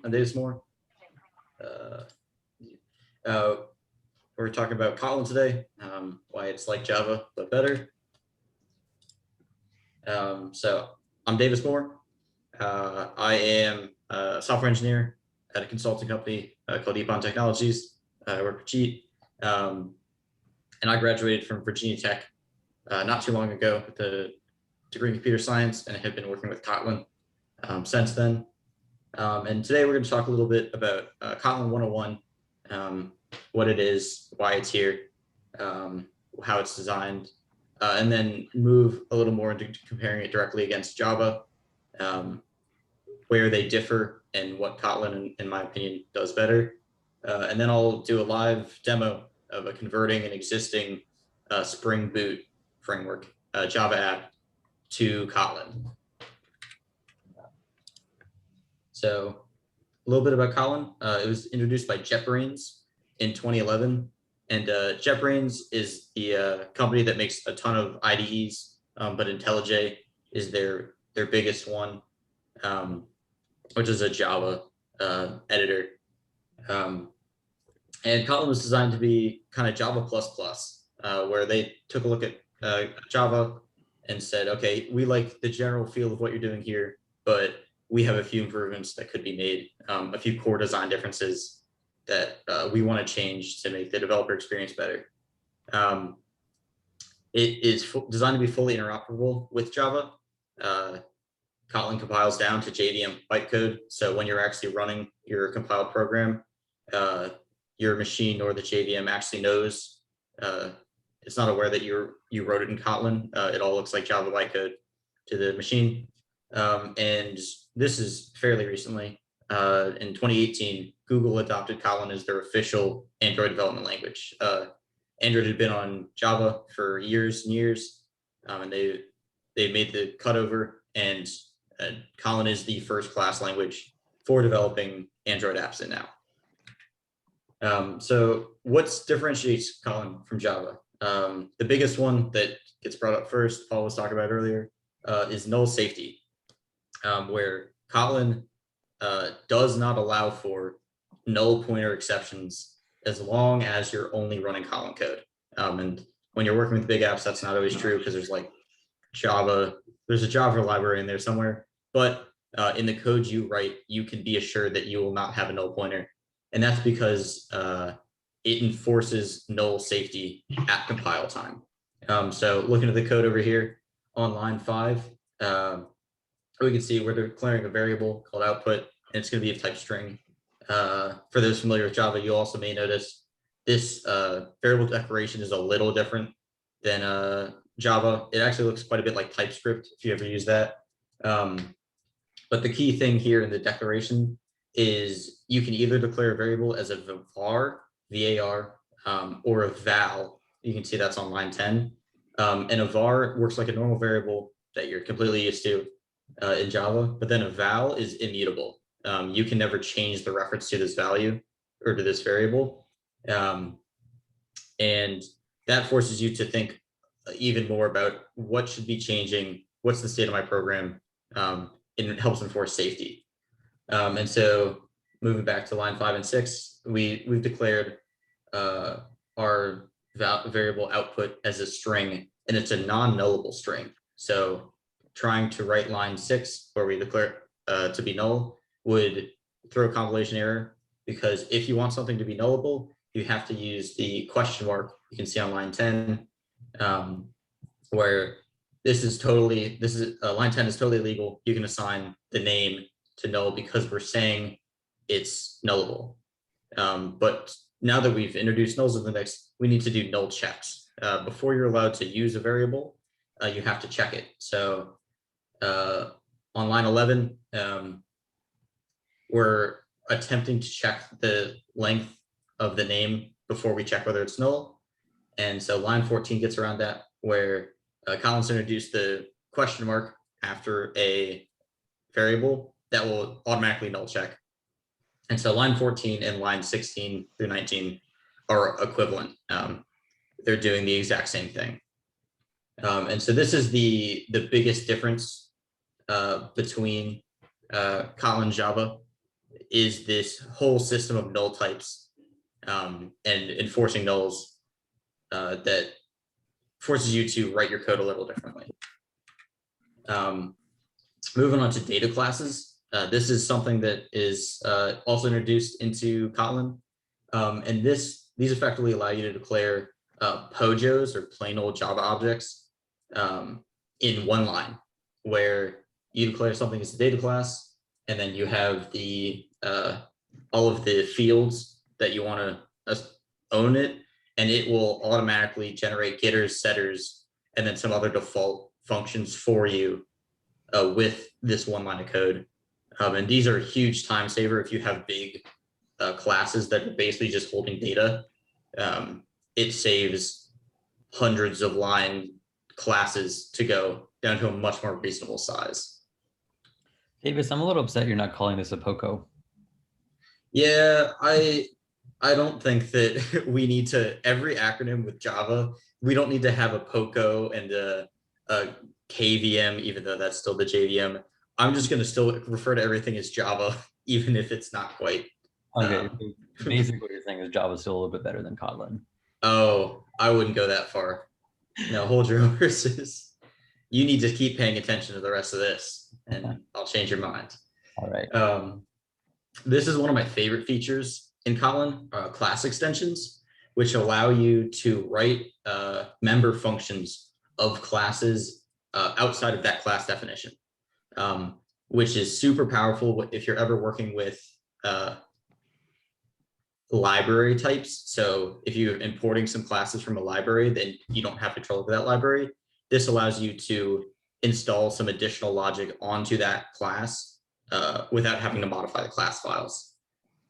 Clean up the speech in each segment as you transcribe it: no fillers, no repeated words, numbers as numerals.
I'm Davis Moore. We're talking about Kotlin today, why it's like Java, but better. So I'm Davis Moore. I am a software engineer at a consulting company called Ippon Technologies. I work for Cheat. And I graduated from Virginia Tech not too long ago with a degree in computer science, and have been working with Kotlin since then. And today we're going to talk a little bit about Kotlin 101, what it is, why it's here, how it's designed, and then move a little more into comparing it directly against Java, where they differ and what Kotlin, in my opinion, does better. And then I'll do a live demo of converting an existing Spring Boot framework Java app to Kotlin. So a little bit about Kotlin. It was introduced by JetBrains in 2011. And JetBrains is the company that makes a ton of IDEs, but IntelliJ is their biggest one, which is a Java editor. And Kotlin was designed to be kind of Java++, where they took a look at Java and said, okay, we like the general feel of what you're doing here, but we have a few improvements that could be made, a few core design differences that we want to change to make the developer experience better. It is designed to be fully interoperable with Java. Kotlin compiles down to JVM bytecode. So when you're actually running your compiled program, your machine or the JVM actually knows. It's not aware that you wrote it in Kotlin. It all looks like Java bytecode to the machine. And this is fairly recently. In 2018, Google adopted Kotlin as their official Android development language. Android had been on Java for years and years, and they made the cutover, and Kotlin is the first class language for developing Android apps in now. So what differentiates Kotlin from Java? The biggest one that gets brought up first, Paul was talking about earlier, is null safety, where Kotlin does not allow for null pointer exceptions as long as you're only running Kotlin code. And when you're working with big apps, that's not always true, because there's like there's a Java library in there somewhere, but in the code you write, you can be assured that you will not have a null pointer. And that's because it enforces null safety at compile time. So looking at the code over here on line 5, we can see we're declaring a variable called output, and it's going to be of type string. For those familiar with Java, you also may notice this variable declaration is a little different than Java. It actually looks quite a bit like TypeScript, if you ever use that. But the key thing here in the declaration is you can either declare a variable as a var, var, or a val. You can see that's on line 10. And a var works like a normal variable that you're completely used to in Java, but then a val is immutable. You can never change the reference to this value or to this variable. And that forces you to think even more about what should be changing, what's the state of my program, and it helps enforce safety. And so moving back to line 5 and 6, we've declared our variable output as a string, and it's a non-nullable string. So trying to write line 6, where we declare to be null, would throw a compilation error, because if you want something to be nullable, you have to use the question mark you can see on line 10, where line 10 is totally legal. You can assign the name to null because we're saying it's nullable. But now that we've introduced nulls in the mix, we need to do null checks. Before you're allowed to use a variable, you have to check it. So on line 11, we're attempting to check the length of the name before we check whether it's null. And so line 14 gets around that, where Kotlin's introduced the question mark after a variable that will automatically null check. And so line 14 and line 16 through 19 are equivalent. They're doing the exact same thing. And so this is the biggest difference between Kotlin and Java. is this whole system of null types and enforcing nulls that forces you to write your code a little differently. Moving on to data classes. This is something that is also introduced into Kotlin. And these effectively allow you to declare POJOs, or plain old Java objects, in one line, where you declare something as a data class, and then you have the all of the fields that you want to own it, and it will automatically generate getters, setters, and then some other default functions for you with this one line of code. And these are a huge time saver if you have big classes that are basically just holding data. It saves hundreds of line classes to go down to a much more reasonable size. Davis, I'm a little upset you're not calling this a POCO. Yeah, I don't think that we need to, every acronym with Java, we don't need to have a POCO and a KVM, even though that's still the JVM. I'm just going to still refer to everything as Java, even if it's not quite. Okay, basically what you're saying is Java's still a little bit better than Kotlin. Oh, I wouldn't go that far. No, hold your horses. You need to keep paying attention to the rest of this, and I'll change your mind. All right. This is one of my favorite features in Kotlin, class extensions, which allow you to write member functions of classes outside of that class definition, which is super powerful if you're ever working with library types. So if you're importing some classes from a library, then you don't have control over that library. This allows you to install some additional logic onto that class without having to modify the class files.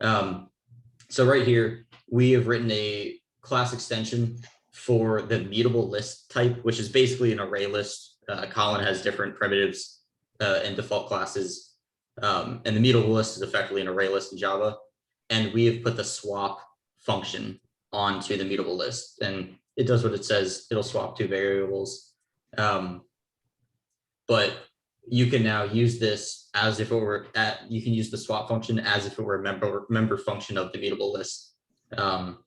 So right here, we have written a class extension for the mutable list type, which is basically an array list. Kotlin has different primitives and default classes. And the mutable list is effectively an array list in Java. And we have put the swap function onto the mutable list. And it does what it says. It'll swap two variables. But you can now use this as if it were you can use the swap function as if it were a member function of the mutable list.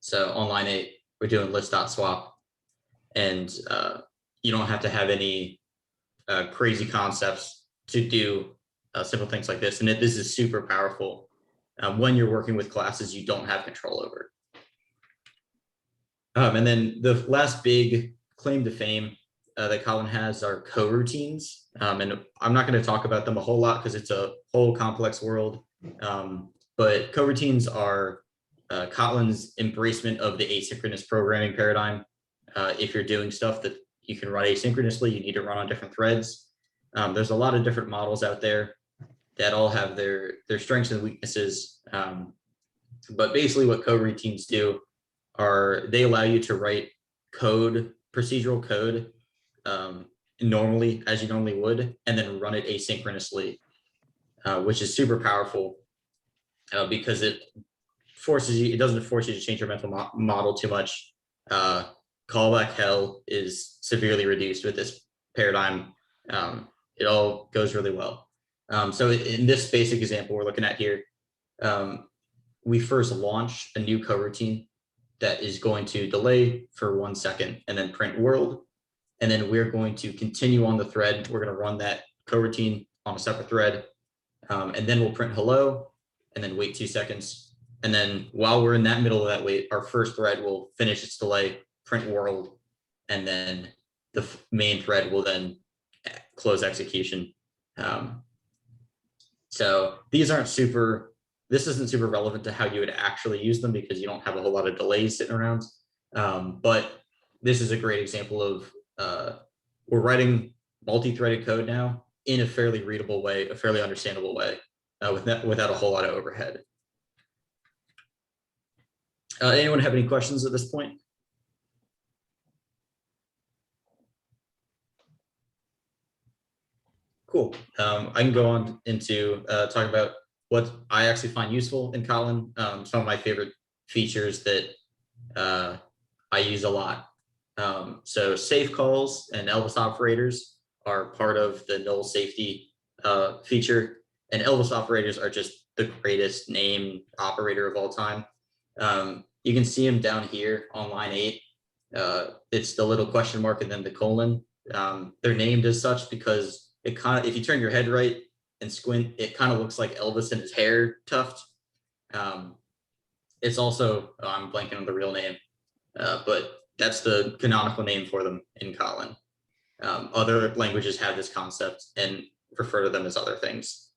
So on line 8, we're doing list.swap, and you don't have to have any crazy concepts to do simple things like this. And this is super powerful when you're working with classes you don't have control over. And then the last big claim to fame that Kotlin has are coroutines. And I'm not going to talk about them a whole lot because it's a whole complex world. But coroutines are Kotlin's embracement of the asynchronous programming paradigm. If you're doing stuff that you can run asynchronously, you need to run on different threads. There's a lot of different models out there that all have their strengths and weaknesses. But basically what coroutines do are they allow you to write code, procedural code, normally as you normally would, and then run it asynchronously, which is super powerful because it doesn't force you to change your mental model too much. Callback hell is severely reduced with this paradigm. It all goes really well. So in this basic example we're looking at here, we first launch a new coroutine that is going to delay for 1 second and then print world. And then we're going to continue on the thread. We're going to run that coroutine on a separate thread. And then we'll print hello and then wait 2 seconds. And then while we're in that middle of that wait, our first thread will finish its delay, print world, and then the main thread will then close execution. So these aren't this isn't super relevant to how you would actually use them because you don't have a whole lot of delays sitting around. But this is a great example of we're writing multi-threaded code now in a fairly readable way, a fairly understandable way, without a whole lot of overhead. Anyone have any questions at this point? Cool. I can go on into talk about what I actually find useful in Kotlin. Some of my favorite features that I use a lot. So safe calls and Elvis operators are part of the null safety feature, and Elvis operators are just the greatest name operator of all time. You can see him down here on line 8. It's the little question mark and then the colon. They're named as such because it kind of, if you turn your head right and squint, it kind of looks like Elvis and his hair tuft. It's also, I'm blanking on the real name, but that's the canonical name for them in Kotlin. Other languages have this concept and refer to them as other things.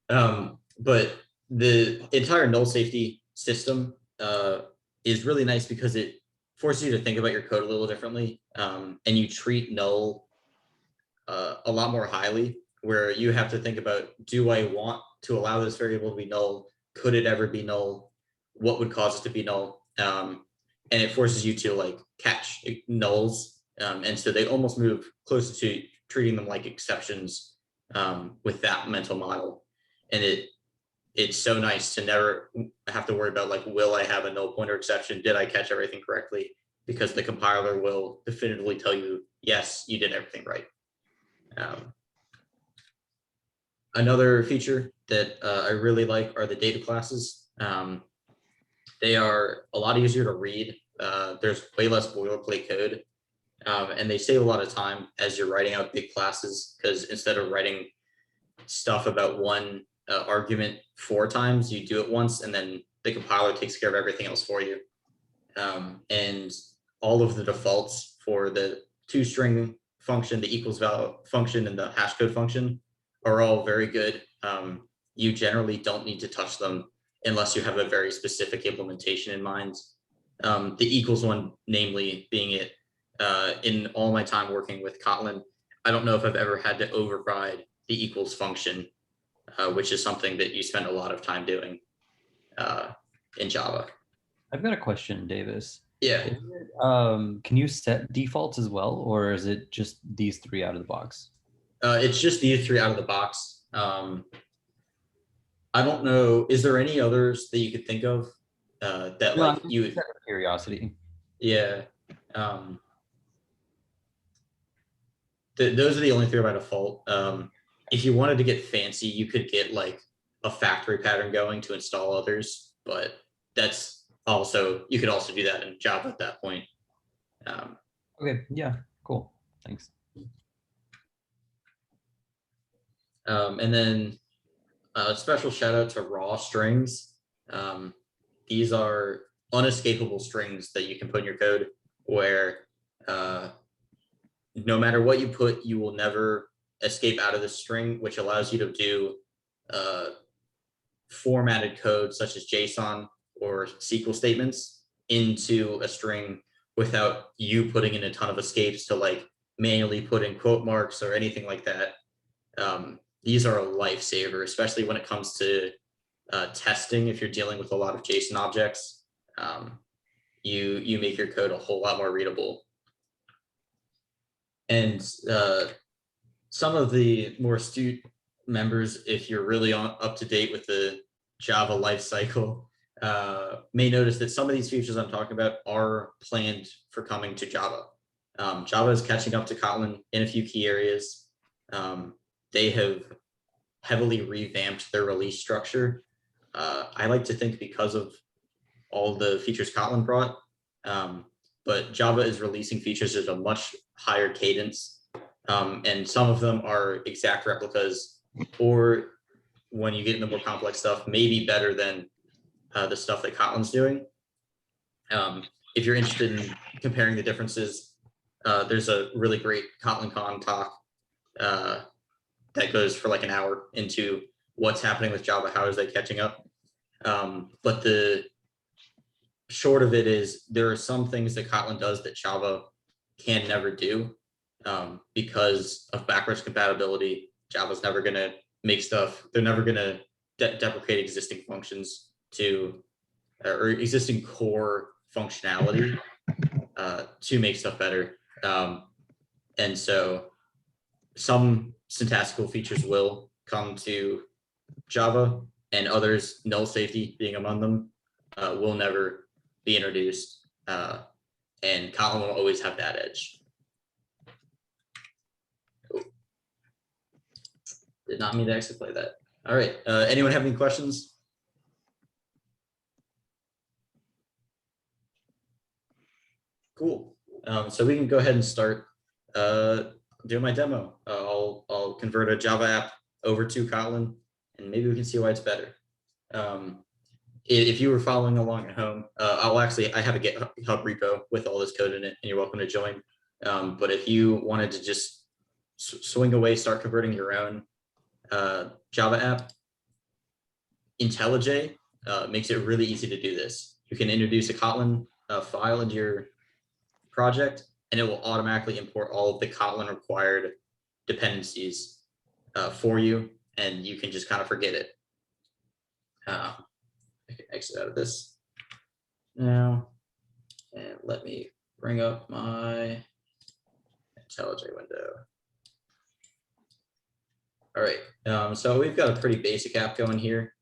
But the entire null safety system is really nice because it forces you to think about your code a little differently, and you treat null a lot more highly, where you have to think about, do I want to allow this variable to be null? Could it ever be null? What would cause it to be null? And it forces you to like catch nulls. And so they almost move closer to treating them like exceptions with that mental model. And it's so nice to never have to worry about like, will I have a null pointer exception? Did I catch everything correctly? Because the compiler will definitively tell you, yes, you did everything right. Another feature that I really like are the data classes. They are a lot easier to read. There's way less boilerplate code, and they save a lot of time as you're writing out big classes, because instead of writing stuff about one argument 4 times, you do it once, and then the compiler takes care of everything else for you. And all of the defaults for the toString function, the equals value function, and the hashcode function are all very good. You generally don't need to touch them unless you have a very specific implementation in mind. The equals one, namely, being it in all my time working with Kotlin, I don't know if I've ever had to override the equals function, which is something that you spend a lot of time doing in Java. I've got a question, Davis. Yeah. Can you set defaults as well, or is it just these 3 out of the box? It's just these 3 out of the box. I don't know. Is there any others that you could think of that No, like I'm you? just out of curiosity. Yeah. Those are the only 3 by default. If you wanted to get fancy, you could get like a factory pattern going to install others, but that's also, you could also do that in Java at that point. Okay, yeah, cool. Thanks. And then a special shout out to raw strings. These are unescapable strings that you can put in your code where no matter what you put, you will never escape out of the string, which allows you to do formatted code such as JSON or SQL statements into a string without you putting in a ton of escapes to like manually put in quote marks or anything like that. These are a lifesaver, especially when it comes to testing. If you're dealing with a lot of JSON objects, you make your code a whole lot more readable. And some of the more astute members, if you're really up to date with the Java lifecycle, may notice that some of these features I'm talking about are planned for coming to Java. Java is catching up to Kotlin in a few key areas. They have heavily revamped their release structure. I like to think because of all the features Kotlin brought, but Java is releasing features at a much higher cadence. And some of them are exact replicas, or when you get into more complex stuff, maybe better than the stuff that Kotlin's doing. If you're interested in comparing the differences, there's a really great KotlinCon talk that goes for like an hour into what's happening with Java, how is they catching up. But the short of it is there are some things that Kotlin does that Java can never do. Because of backwards compatibility, Java's never going to make stuff. They're never going to deprecate existing functions to or existing core functionality to make stuff better. And so some syntactical features will come to Java, and others, null safety being among them, will never be introduced. And Kotlin will always have that edge. Did not mean to actually play that. All right. Anyone have any questions? Cool. So we can go ahead and start doing my demo. I'll convert a Java app over to Kotlin, and maybe we can see why it's better. If you were following along at home, I have a GitHub repo with all this code in it, and you're welcome to join. But if you wanted to just swing away, start converting your own Java app, IntelliJ makes it really easy to do this. You can introduce a Kotlin file into your project, and it will automatically import all of the Kotlin required dependencies for you, and you can just kind of forget it. I can exit out of this now, and let me bring up my IntelliJ window. All right, so we've got a pretty basic app going here.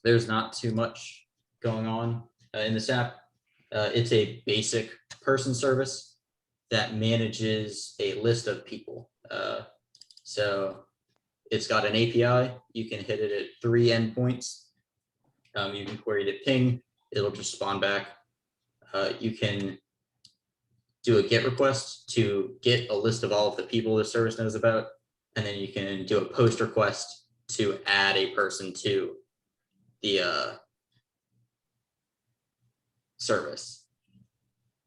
There's not too much going on in this app. It's a basic person service that manages a list of people. So it's got an API. You can hit it at 3 endpoints. You can query it ping. It'll just spawn back. You can do a GET request to get a list of all of the people the service knows about. And then you can do a POST request to add a person to the service.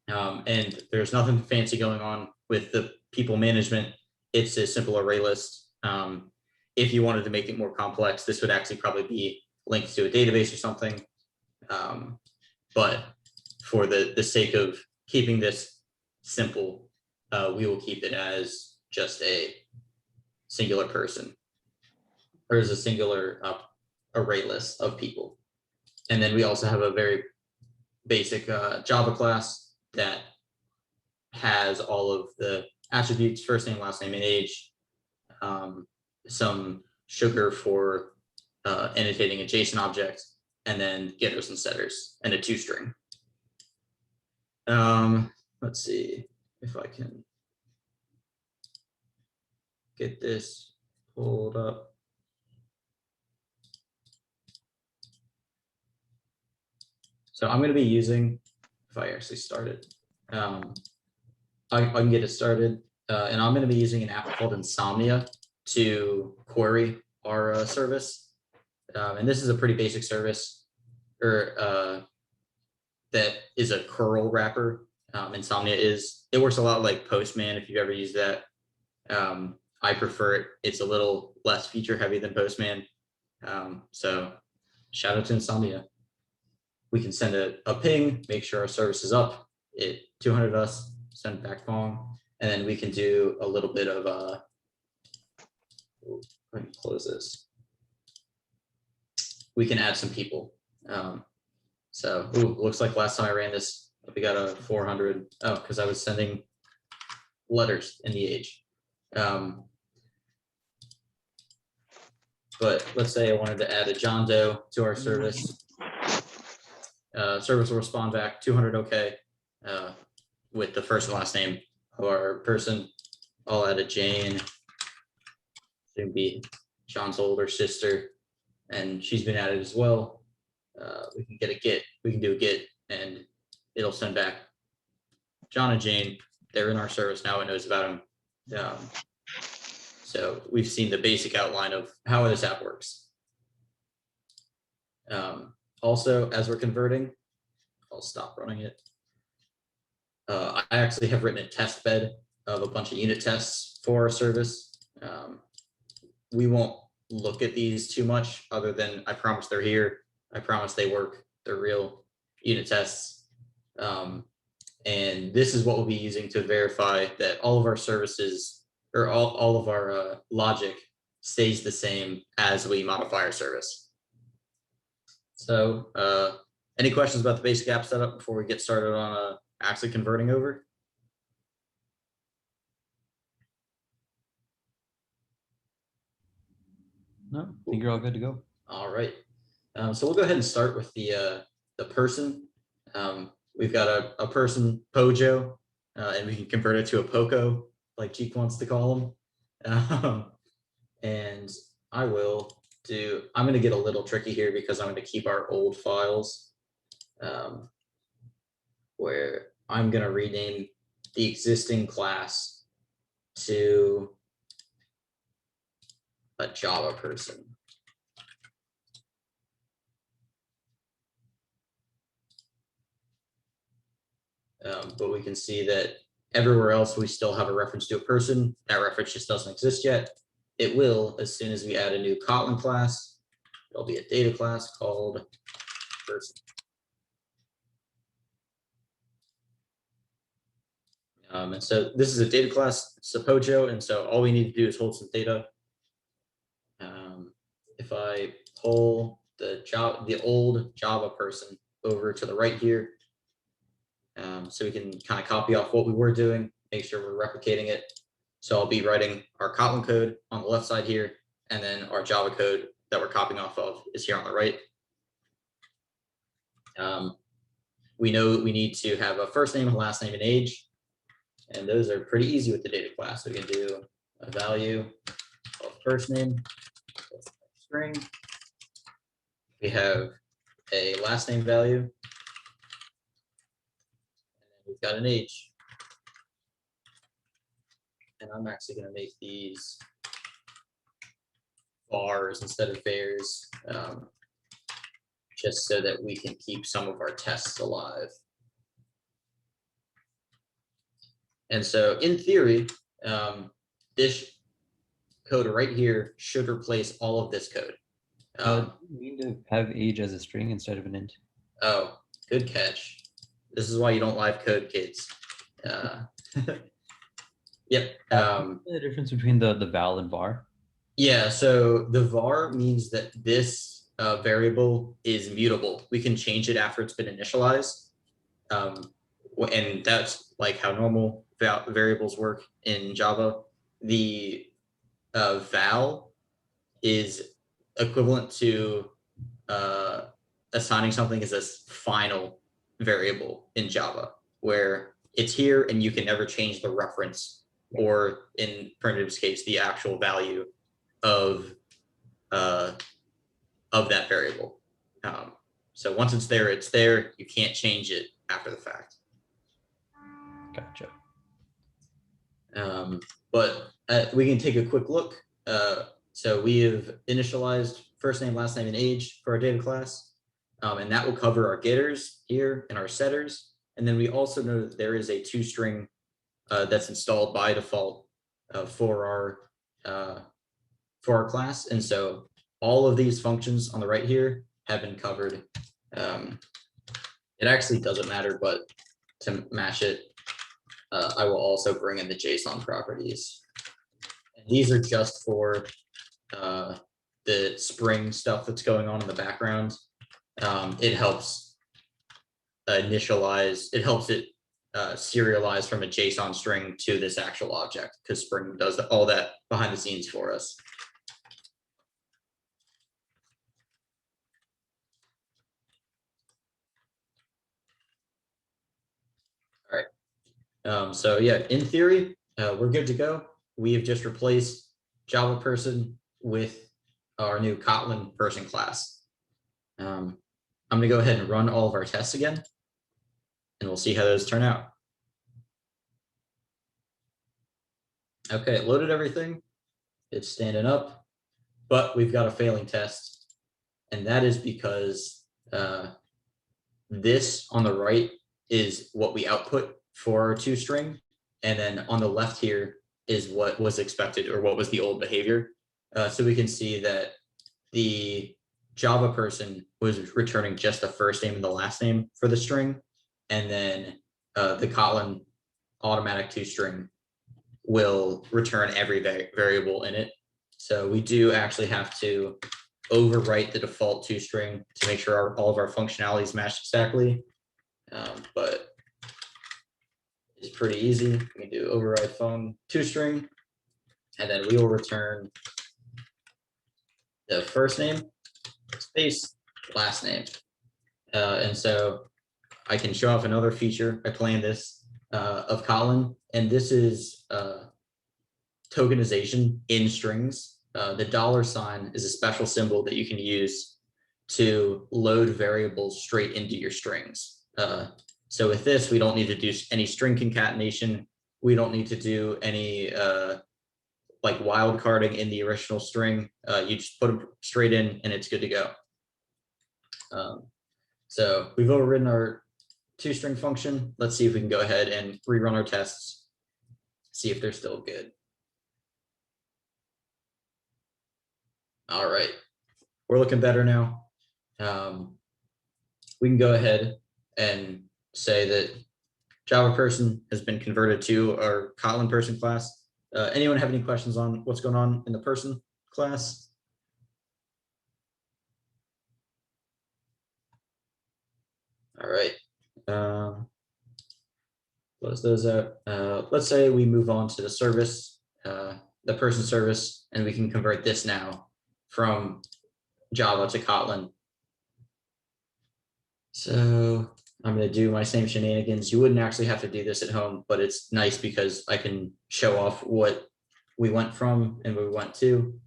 And there's nothing fancy going on with the people management. It's a simple array list. If you wanted to make it more complex, this would actually probably be linked to a database or something. But for the sake of keeping this simple, we will keep it as just a singular person, or as a singular array list of people. And then we also have a very basic Java class that has all of the attributes, first name, last name, and age, some sugar for annotating a JSON object, and then getters and setters, and a toString. Let's see if I can get this pulled up. So I'm going to be using, if I actually start it, I can get it started, and I'm going to be using an app called Insomnia to query our service. And this is a pretty basic service, or that is a curl wrapper. Insomnia is. It works a lot like Postman if you've ever used that. I prefer it. It's a little less feature heavy than Postman. So shout out to Insomnia. We can send a ping, make sure our service is up. It 200 us, send back Pong, and then we can do a little bit of let me close this. We can add some people. So looks like last time I ran this, we got a 400. Oh, because I was sending letters in the age. But let's say I wanted to add a John Doe to our service. Service will respond back 200 OK with the first and last name of our person. I'll add a Jane. It would be John's older sister, and she's been added as well. We can get a GET. We can do a GET, and it'll send back John and Jane. They're in our service now. It knows about them. So we've seen the basic outline of how this app works. Also, as we're converting, I'll stop running it. I actually have written a test bed of a bunch of unit tests for our service. We won't look at these too much, other than I promise they're here. I promise they work. They're real unit tests. And this is what we'll be using to verify that all of our services, or all of our logic, stays the same as we modify our service. So any questions about the basic app setup before we get started on actually converting over? No, I think you're all good to go. All right. So we'll go ahead and start with the person. We've got a person, Pojo, and we can convert it to a Poco, like Cheek wants to call him. And I'm going to get a little tricky here because I'm going to keep our old files where I'm going to rename the existing class to a Java person. But we can see that everywhere else we still have a reference to a person. That reference just doesn't exist yet. It will as soon as we add a new Kotlin class. It'll be a data class called person. And so this is a data class, Sapojo, and so all we need to do is hold some data. If I pull the old Java person over to the right here, so we can kind of copy off what we were doing, make sure we're replicating it. So I'll be writing our Kotlin code on the left side here, and then our Java code that we're copying off of is here on the right. We know we need to have a first name, a last name, and age. And those are pretty easy with the data class. We can do a value of first name, string. We have a last name value. And then we've got an age. And I'm actually going to make these vars instead of vars, just so that we can keep some of our tests alive. And so in theory, this code right here should replace all of this code. We need to have age as a string instead of an int. Oh, good catch. This is why you don't live code, kids. Yep. What's the difference between the val and var? Yeah, so the var means that this variable is mutable. We can change it after it's been initialized. And that's like how normal variables work in Java. The val is equivalent to assigning something as a final variable in Java, where it's here and you can never change the reference, or in primitive's case, the actual value of that variable. So once it's there, it's there. You can't change it after the fact. Gotcha. But we can take a quick look. So we have initialized first name, last name, and age for our data class. And that will cover our getters here and our setters. And then we also know that there is a toString that's installed by default for our class. And so all of these functions on the right here have been covered. It actually doesn't matter, but to match it, I will also bring in the JSON properties. And these are just for the Spring stuff that's going on in the background. It helps initialize, it helps it serialize from a JSON string to this actual object, because Spring does all that behind the scenes for us. All right. So yeah, in theory, we're good to go. We have just replaced Java person with our new Kotlin person class. I'm going to go ahead and run all of our tests again, and we'll see how those turn out. Okay, it loaded everything. It's standing up, but we've got a failing test, and that is because this on the right is what we output for our toString, and then on the left here is what was expected, or what was the old behavior. So we can see that the Java person was returning just the first name and the last name for the string, and then the Kotlin automatic toString will return every variable in it. So we do actually have to overwrite the default toString to make sure all of our functionalities match exactly. But it's pretty easy. We can do override phone toString, and then we will return the first name, space, last name. And so I can show off another feature. I planned this of Kotlin, and this is tokenization in strings. The $ is a special symbol that you can use to load variables straight into your strings. So with this, we don't need to do any string concatenation. We don't need to do any like wildcarding in the original string. You just put them straight in and it's good to go. So we've overridden our toString function. Let's see if we can go ahead and rerun our tests, see if they're still good. All right, we're looking better now. We can go ahead and say that Java person has been converted to our Kotlin person class. Anyone have any questions on what's going on in the person class? All right. Close those out. Let's say we move on to the service, the person service, and we can convert this now from Java to Kotlin. So I'm going to do my same shenanigans. You wouldn't actually have to do this at home, but it's nice because I can show off what we went from and what we went to.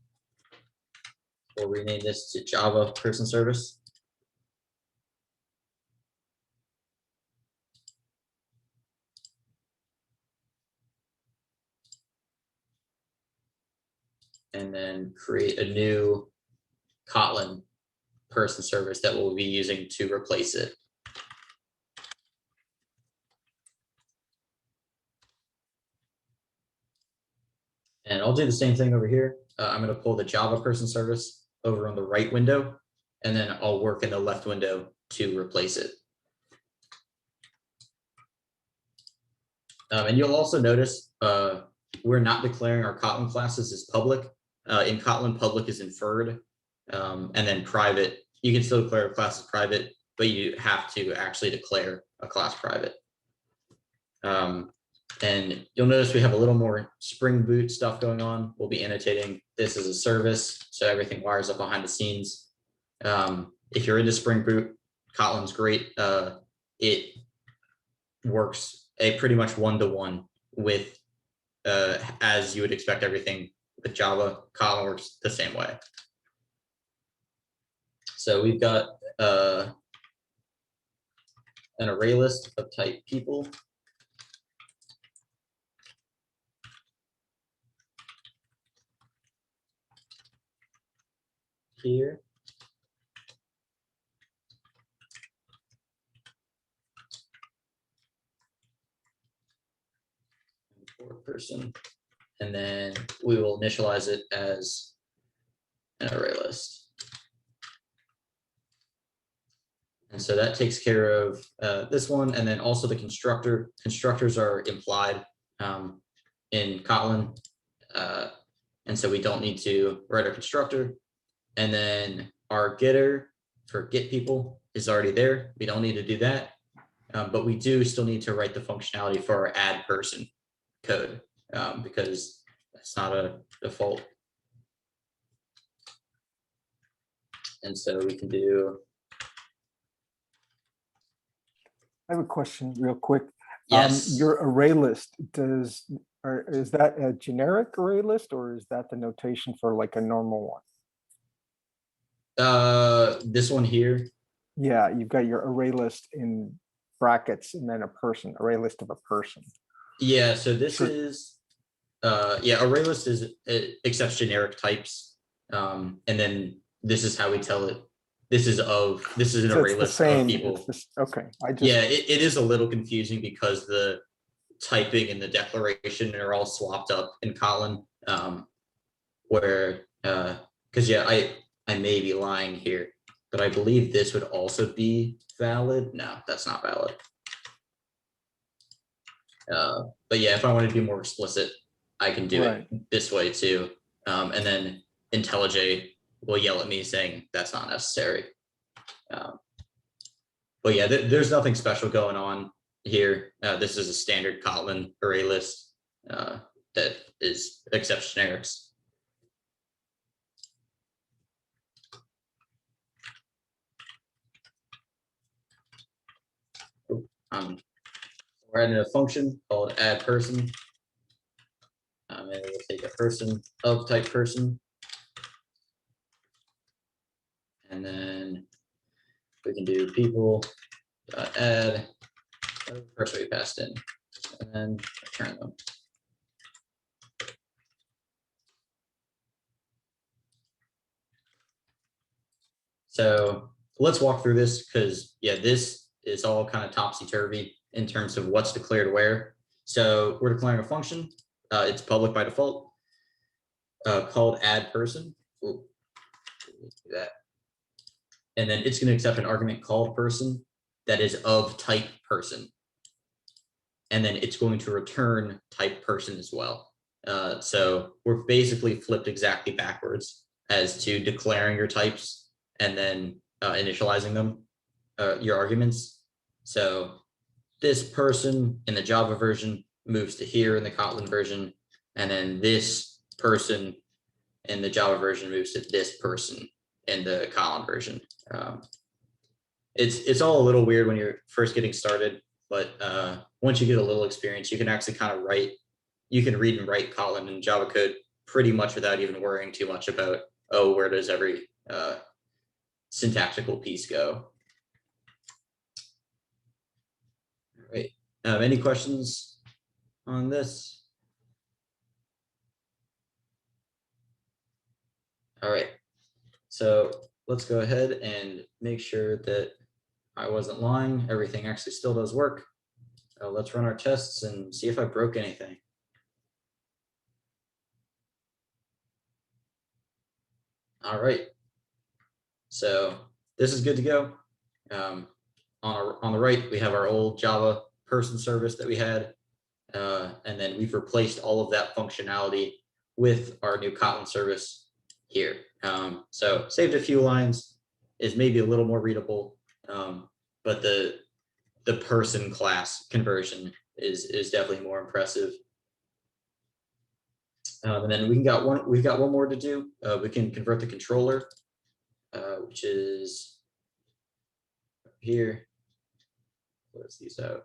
We'll rename this to Java person service. And then create a new Kotlin person service that we'll be using to replace it. And I'll do the same thing over here. I'm going to pull the Java person service over on the right window, and then I'll work in the left window to replace it. And you'll also notice we're not declaring our Kotlin classes as public. In Kotlin, public is inferred, and then private. You can still declare a class as private, but you have to actually declare a class private. And you'll notice we have a little more Spring Boot stuff going on. We'll be annotating this as a service, so everything wires up behind the scenes. If you're into Spring Boot, Kotlin's great. It works pretty much one-to-one with, as you would expect everything with Java. Kotlin works the same way. So we've got an array list of type people. Here. For person, and then we will initialize it as an array list. And so that takes care of this one, and then also the constructor. Constructors are implied in Kotlin, and so we don't need to write a constructor. And then our getter for get people is already there. We don't need to do that, but we do still need to write the functionality for our add person code because that's not a default. And so we can do. I have a question real quick. Yes. Your array list, is that a generic array list, or is that the notation for like a normal one? This one here. Yeah, you've got your array list in brackets and then a person, array list of a person. Yeah, so this is array list is it accepts generic types. And then this is how we tell it. This is an So array list of people. Okay. It is a little confusing because the typing and the declaration are all swapped up in Kotlin. Where because I may be lying here, but I believe this would also be valid. No, that's not valid. But yeah, if I want to be more explicit, I can do it this way too. And then IntelliJ will yell at me saying that's not necessary. But yeah, there's nothing special going on here. This is a standard Kotlin array list that accepts generics. We're adding a function called add person. And we'll take a person of type person. And then we can do people add person we passed in, and then return them. So let's walk through this because, yeah, this is all kind of topsy-turvy in terms of what's declared where. So we're declaring a function. It's public by default, called add person. Ooh, do that. And then it's going to accept an argument called person that is of type person. And then it's going to return type person as well. So we're basically flipped exactly backwards as to declaring your types and then initializing them, your arguments. So this person in the Java version moves to here in the Kotlin version, and then this person in the Java version moves to this person in the Kotlin version. It's all a little weird when you're first getting started, but once you get a little experience, you can actually kind of write, you can read and write Kotlin and Java code pretty much without even worrying too much about, oh, where does every syntactical piece go? All right. Any questions on this? All right. So let's go ahead and make sure that I wasn't lying. Everything actually still does work. Let's run our tests and see if I broke anything. All right. So this is good to go. On the right, we have our old Java person service that we had. And then we've replaced all of that functionality with our new Kotlin service here. So saved a few lines, is maybe a little more readable, but the person class conversion is definitely more impressive. And then we've got one more to do. We can convert the controller, which is here. Close these out.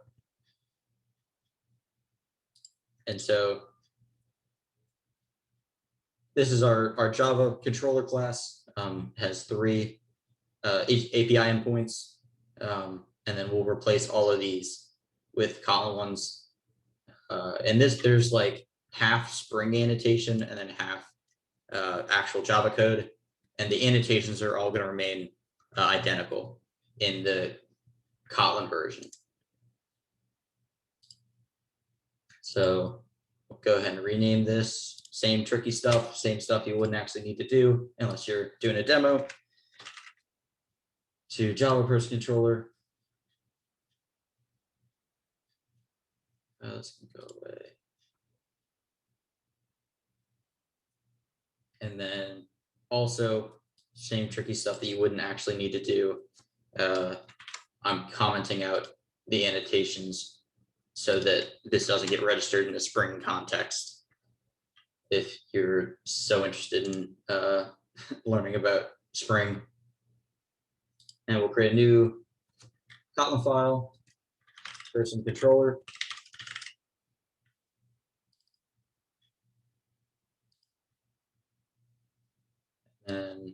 And so this is our Java controller class, has 3 API endpoints, and then we'll replace all of these with Kotlin ones. And there's like half Spring annotation and then half actual Java code, and the annotations are all going to remain identical in the Kotlin version. So we'll go ahead and rename this. Same tricky stuff, same stuff you wouldn't actually need to do unless you're doing a demo, to Java person controller. Let's go away. And then also same tricky stuff that you wouldn't actually need to do. I'm commenting out the annotations so that this doesn't get registered in the Spring context. If you're so interested in learning about Spring. And we'll create a new Kotlin file, person controller. And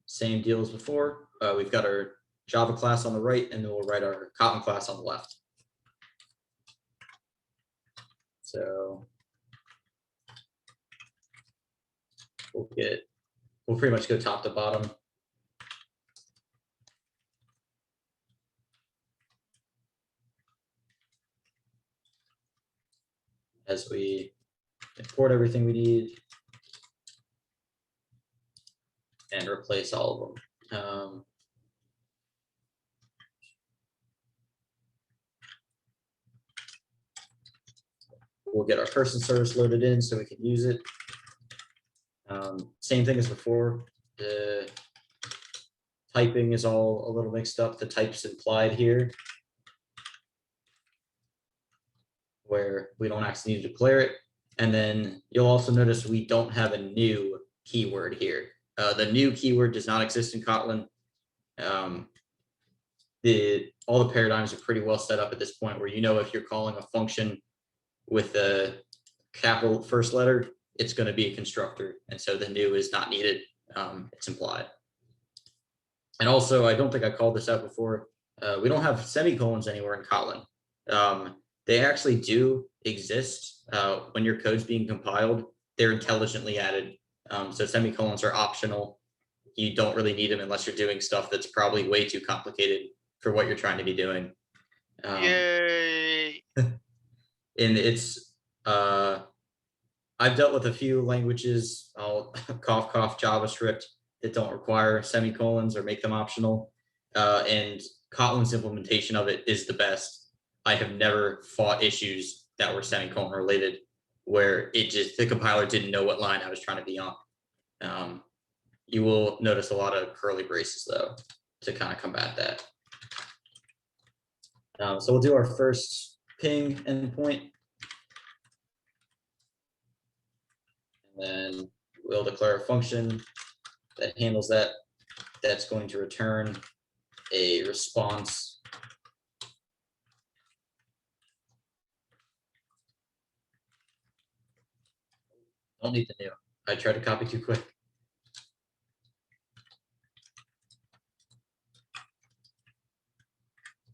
same deal as before. We've got our Java class on the right, and then we'll write our Kotlin class on the left. So we'll pretty much go top to bottom. As we import everything we need and replace all of them. We'll get our person service loaded in so we can use it. Same thing as before. The typing is all a little mixed up. The type's implied here, where we don't actually need to declare it. And then you'll also notice we don't have a new keyword here. The new keyword does not exist in Kotlin. All the paradigms are pretty well set up at this point, where you know if you're calling a function with a capital first letter, it's going to be a constructor, and so the new is not needed. It's implied. And also, I don't think I called this out before. We don't have semicolons anywhere in Kotlin. They actually do exist when your code's being compiled. They're intelligently added. So semicolons are optional. You don't really need them unless you're doing stuff that's probably way too complicated for what you're trying to be doing. Yay! And it's I've dealt with a few languages, I'll cough JavaScript, that don't require semicolons or make them optional. And Kotlin's implementation of it is the best. I have never fought issues that were semicolon related where the compiler didn't know what line I was trying to be on. You will notice a lot of curly braces though to kind of combat that. So we'll do our first ping endpoint. And then we'll declare a function that handles that. That's going to return a response. Don't need the new. I tried to copy too quick.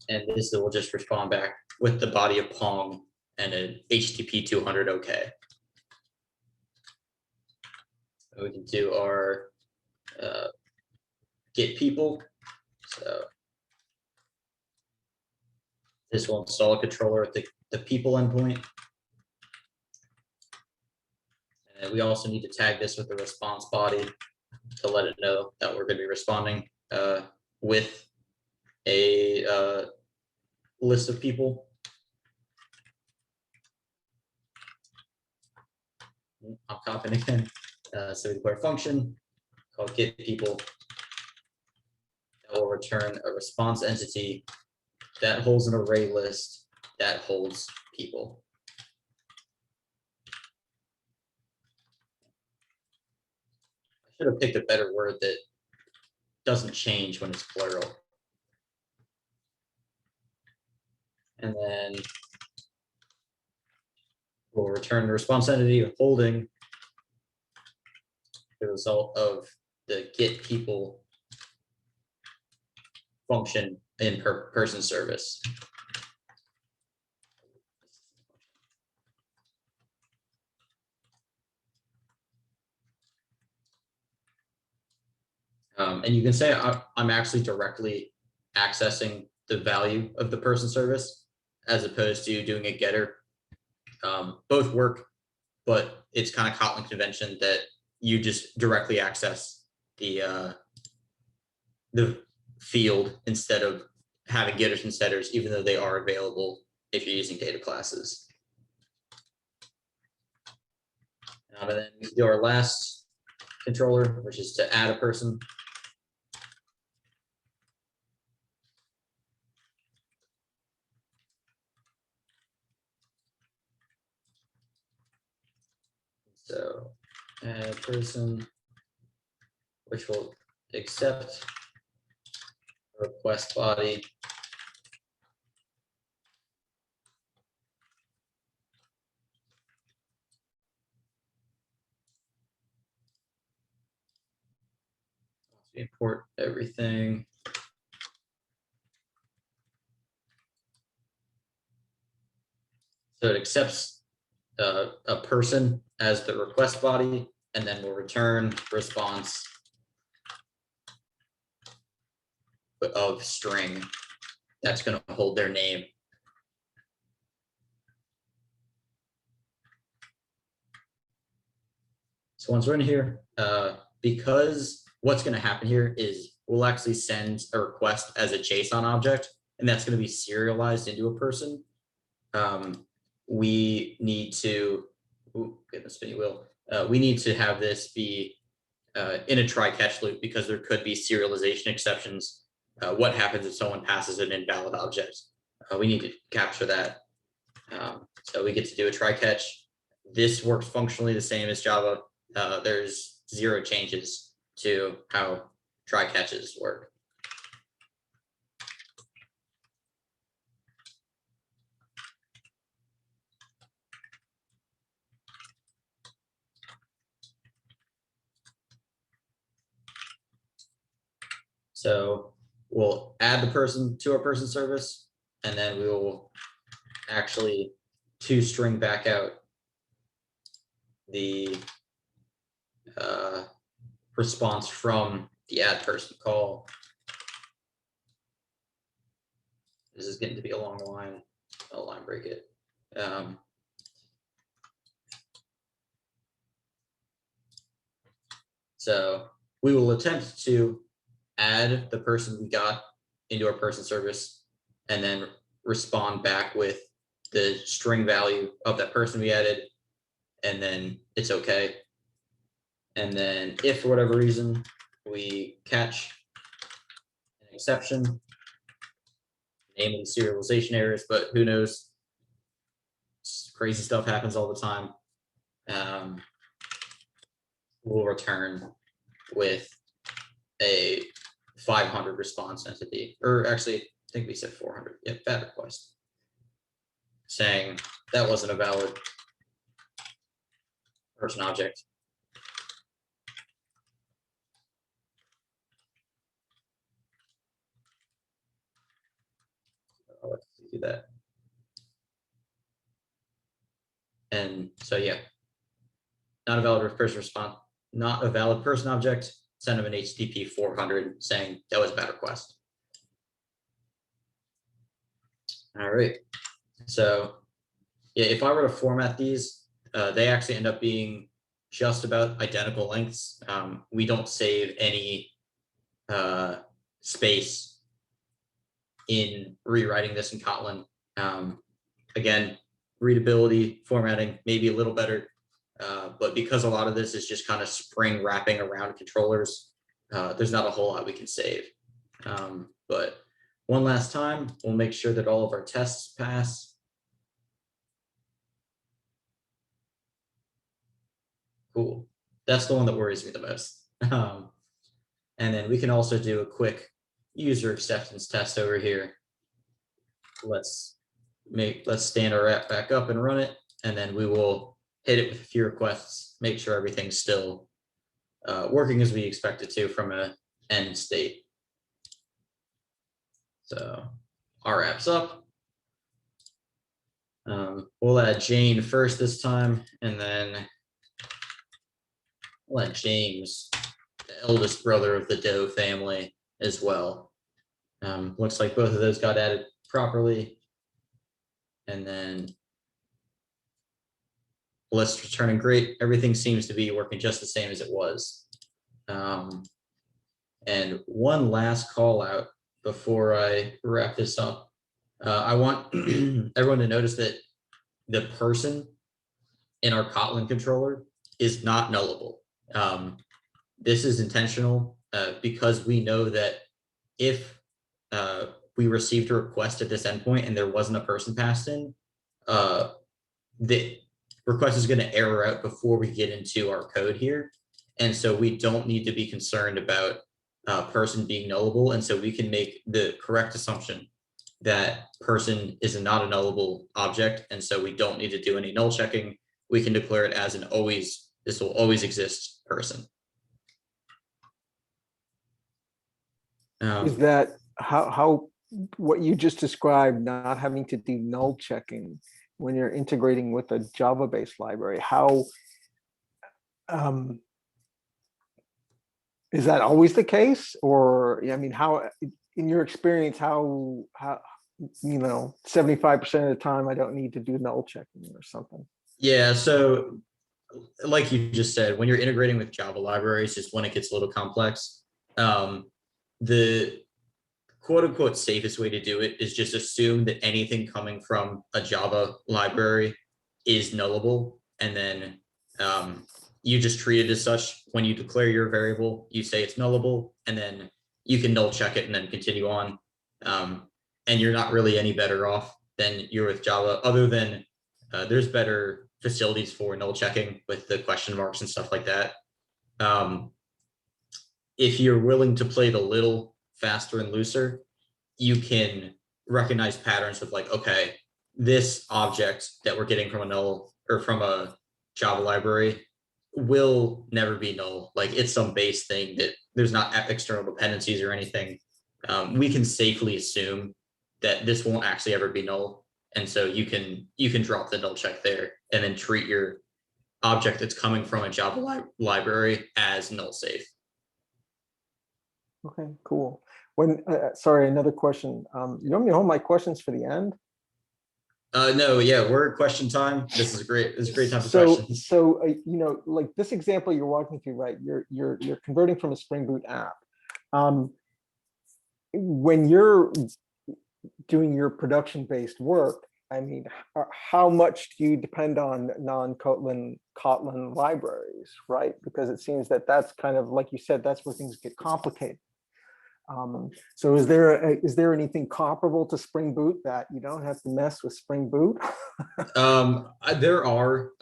And this will just respond back with the body of Pong and an HTTP 200 OK. We can do our get people. So this will install a controller at the people endpoint. And we also need to tag this with the response body to let it know that we're going to be responding with a list of people. I'm copying again. So we declare a function called get people that will return a response entity that holds an array list that holds people. I should have picked a better word that doesn't change when it's plural. And then we'll return the response entity holding the result of the get people function in person service. And you can say I'm actually directly accessing the value of the person service as opposed to doing a getter. Both work, but it's kind of Kotlin convention that you just directly access the field instead of having getters and setters, even though they are available if you're using data classes. And then we can do our last controller, which is to add a person. So add person, which will accept request body. Import everything. So it accepts a person as the request body, and then we'll return response of string that's going to hold their name. So once we're in here, because what's going to happen here is we'll actually send a request as a JSON object, and that's going to be serialized into a person. We need to, get the spinny wheel. We need to have this be in a try-catch loop because there could be serialization exceptions. What happens if someone passes an invalid object? We need to capture that. So we get to do a try-catch. This works functionally the same as Java. There's 0 changes to how try-catches work. So we'll add the person to our person service, and then we will actually toString back out the response from the add person call. This is getting to be a long line. I'll line break it. So we will attempt to add the person we got into our person service and then respond back with the string value of that person we added, and then it's okay. And then if for whatever reason we catch an exception, name of the serialization errors, but who knows, crazy stuff happens all the time. We'll return with a 500 response entity, or actually, I think we said 400. Yeah, bad request, saying that wasn't a valid person object. Let's do that. And so, yeah, not a valid person response, not a valid person object. Send them an HTTP 400 saying that was a bad request. All right. So, yeah, if I were to format these, they actually end up being just about identical lengths. We don't save any space in rewriting this in Kotlin. Again, readability, formatting, maybe a little better. But because a lot of this is just kind of spring wrapping around controllers, there's not a whole lot we can save. But one last time, we'll make sure that all of our tests pass. Cool. That's the one that worries me the most. And then we can also do a quick user acceptance test over here. Let's stand our app back up and run it, and then we will hit it with a few requests, make sure everything's still working as we expect it to from an end state. So our app's up. We'll add Jane first this time, and then we'll add James, the eldest brother of the Doe family, as well. Looks like both of those got added properly. And then list returning great. Everything seems to be working just the same as it was. And one last call out before I wrap this up. I want everyone to notice that the person in our Kotlin controller is not nullable. This is intentional because we know that if we received a request at this endpoint and there wasn't a person passed in, the request is going to error out before we get into our code here. And so we don't need to be concerned about person being nullable. And so we can make the correct assumption that person is not a nullable object. And so we don't need to do any null checking. We can declare it as this will always exist person. Is that how what you just described, not having to do null checking when you're integrating with a Java-based library, how is that always the case? Or, I mean, how, in your experience, how 75% of the time I don't need to do null checking or something? Yeah, so like you just said, when you're integrating with Java libraries is when it gets a little complex. The quote unquote safest way to do it is just assume that anything coming from a Java library is nullable. And then you just treat it as such. When you declare your variable, you say it's nullable, and then you can null check it and then continue on. And you're not really any better off than you're with Java, other than there's better facilities for null checking with the question marks and stuff like that. If you're willing to play the little faster and looser, you can recognize patterns of like, okay, this object that we're getting from a null or from a Java library will never be null. Like it's some base thing that there's not external dependencies or anything. We can safely assume that this won't actually ever be null. And so you can drop the null check there and then treat your object that's coming from a Java library as null safe. Okay, cool. When sorry, another question. You want me to hold my questions for the end? No, yeah, we're at question time. This is a great time for So, questions. you know, like this example you're walking through, right? You're converting from a Spring Boot app. When you're doing your production-based work, I mean, how much do you depend on non-Kotlin libraries, right? Because it seems that that's kind of, like you said, that's where things get complicated. So is there anything comparable to Spring Boot that you don't have to mess with Spring Boot? There are.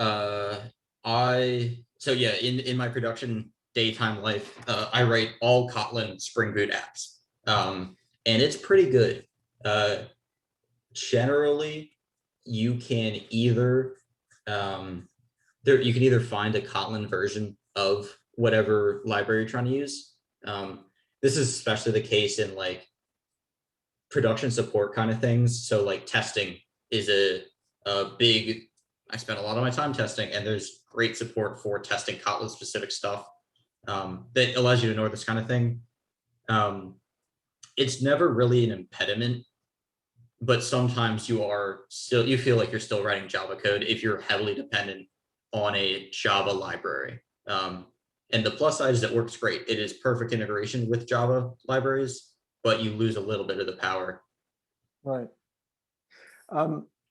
So yeah, in my production daytime life, I write all Kotlin Spring Boot apps, and it's pretty good. Generally, you can either you can either find a Kotlin version of whatever library you're trying to use. This is especially the case in like production support kind of things. So like testing is a big, I spent a lot of my time testing, and there's great support for testing Kotlin specific stuff that allows you to know this kind of thing. It's never really an impediment, but sometimes you feel like you're still writing Java code if you're heavily dependent on a Java library. And the plus side is it works great. It is perfect integration with Java libraries, but you lose a little bit of the power. Right.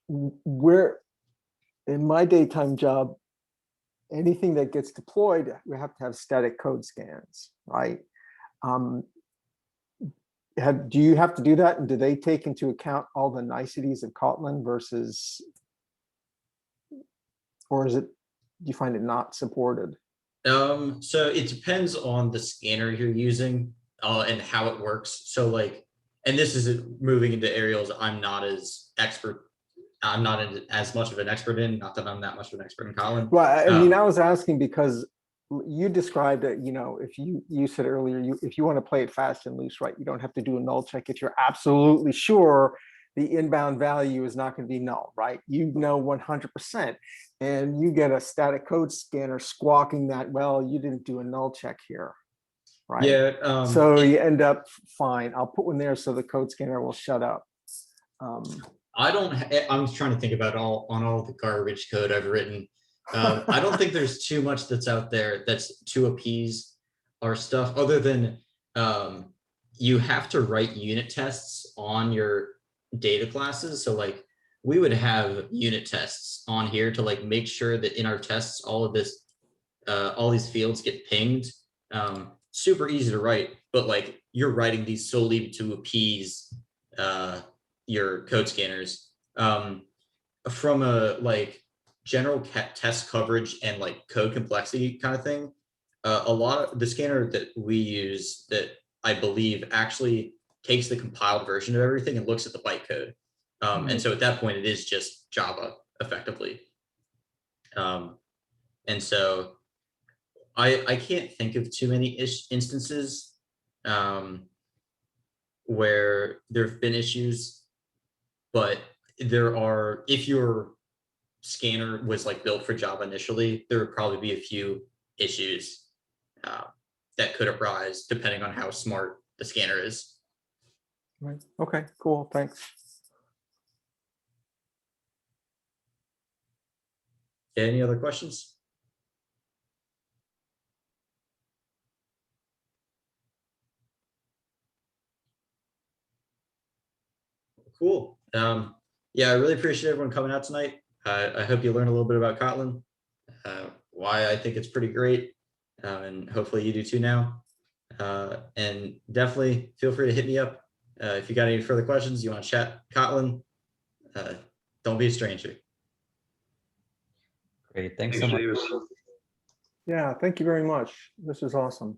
Where in my daytime job, anything that gets deployed, we have to have static code scans, right? Do you have to do that? And do they take into account all the niceties of Kotlin versus, or do you find it not supported? So it depends on the scanner you're using and how it works. So like, and this is moving into areas I'm not as much of an expert in, not that I'm that much of an expert in Kotlin. Well, I mean, I was asking because you described it, you know, if you said earlier, if you want to play it fast and loose, right, you don't have to do a null check if you're absolutely sure the inbound value is not going to be null, right? You know 100%, and you get a static code scanner squawking that, well, you didn't do a null check here, right? Yeah. So you end up fine. I'll put one there so the code scanner will shut up. I'm trying to think about all the garbage code I've written. I don't think there's too much that's out there that's to appease our stuff, other than you have to write unit tests on your data classes. So like we would have unit tests on here to like make sure that in our tests all these fields get pinged. Super easy to write, but like you're writing these solely to appease your code scanners. From a like general test coverage and like code complexity kind of thing, a lot of the scanner that we use, that I believe actually takes the compiled version of everything and looks at the bytecode. And so at that point, it is just Java effectively. And so I can't think of too many instances where there have been issues, but there are, if your scanner was like built for Java initially, there would probably be a few issues that could arise depending on how smart the scanner is. Right. Okay, cool. Thanks. Any other questions? Cool. Yeah, I really appreciate everyone coming out tonight. I hope you learned a little bit about Kotlin, why I think it's pretty great, and hopefully you do too now. And definitely feel free to hit me up if you got any further questions, you want to chat Kotlin. Don't be a stranger. Great. Thanks so much. Yeah, thank you very much. This is awesome.